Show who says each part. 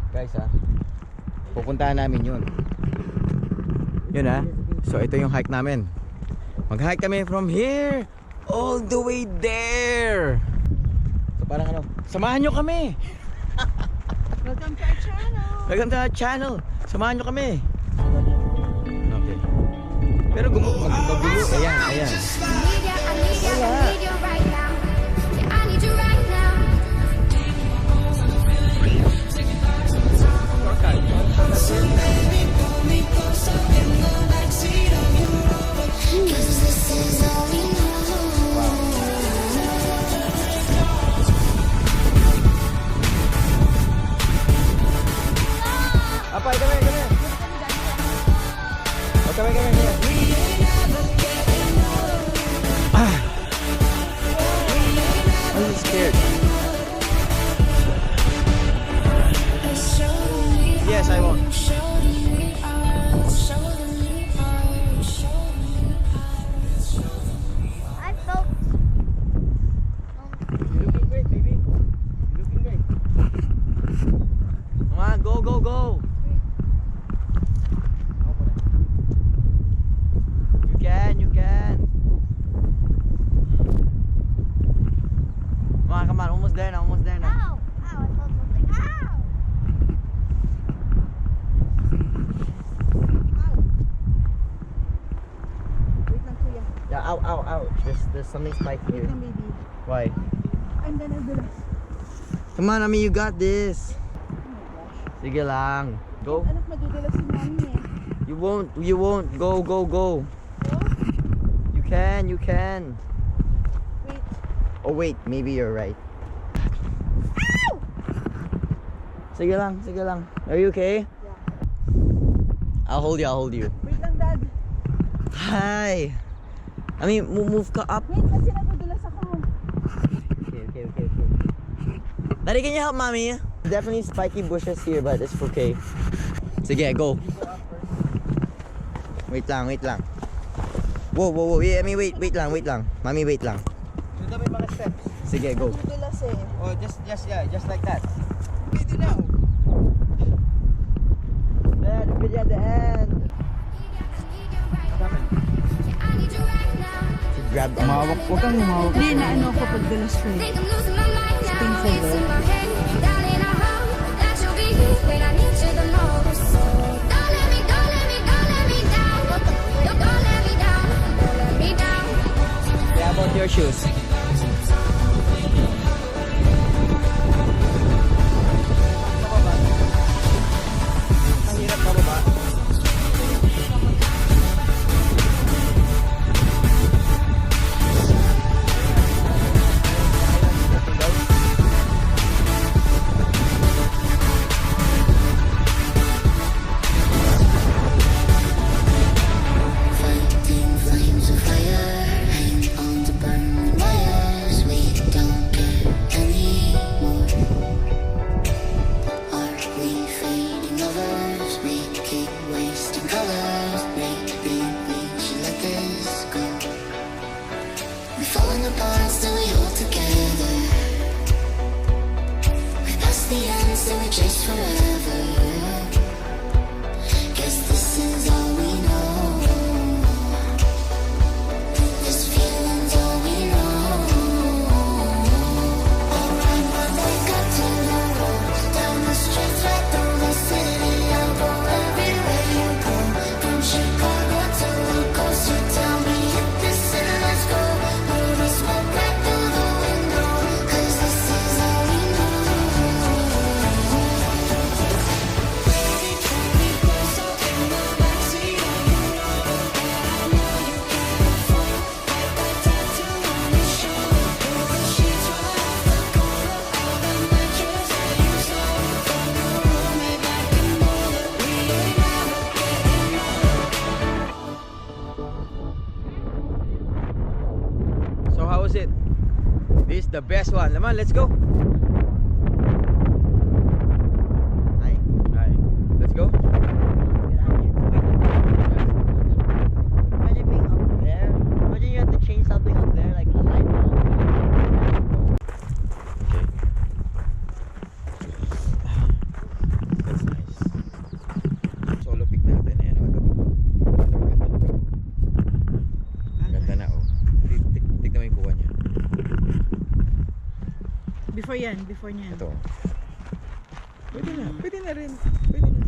Speaker 1: Guys ha, pupuntahan namin yun. Yun ha. So ito yung hike namin. Mag-hike kami from here all the way there. So parang ano, samahan nyo kami.
Speaker 2: Welcome to our channel.
Speaker 1: Welcome to our channel. Samahan nyo kami. Okay. Pero magulo. Ayan, ayan. Apa, kami. Oh, kami. I'm scared. Yes, I won't.
Speaker 3: I felt.
Speaker 1: You're looking great, baby. You're looking great. Come on, go. You can. Come on, almost there now.
Speaker 3: Ow! Ow! I felt something. Ow!
Speaker 2: Wait lang kuya.
Speaker 1: Yeah, ow. There's something spiking
Speaker 2: Wait
Speaker 1: here.
Speaker 2: lang baby.
Speaker 1: Why?
Speaker 2: I'm gonna do this.
Speaker 1: Come on, Ami, you got this.
Speaker 2: Oh my gosh.
Speaker 1: Sige lang. Go.
Speaker 2: Anak, madudulas si mami eh.
Speaker 1: You won't. Go.
Speaker 2: Go?
Speaker 1: You can.
Speaker 2: Wait.
Speaker 1: Oh wait, maybe you're right. Sige lang. Are you okay?
Speaker 2: Yeah.
Speaker 1: I'll hold you.
Speaker 2: Wait lang, Dad.
Speaker 1: Hi. I mean, move ka up.
Speaker 2: Wait, kasi nadudulas ako.
Speaker 1: Okay. Daddy, can you help mommy? Definitely spiky bushes here, but it's okay. Sige, go. Wait lang. Whoa. I mean, wait lang. Mommy, wait lang.
Speaker 4: Ito may mga steps.
Speaker 1: Sige, go.
Speaker 2: Nadudulas eh.
Speaker 4: Oh, just like that. Pwede na.
Speaker 1: There, the video at the end. She grabbed on.
Speaker 4: Huwag kang humawak.
Speaker 2: Hindi, naano ako pagdulas ko eh. Spring fever.
Speaker 1: Yeah, about your shoes.
Speaker 4: Mahirap pababa.
Speaker 1: This is the best one. Come on, let's go. Hi. Let's go. Imagine being up there. Imagine you have to change something up there, like a light bulb. Okay.
Speaker 5: Before yan, before niyan.
Speaker 1: Ito. Pwede na rin. Pwede na.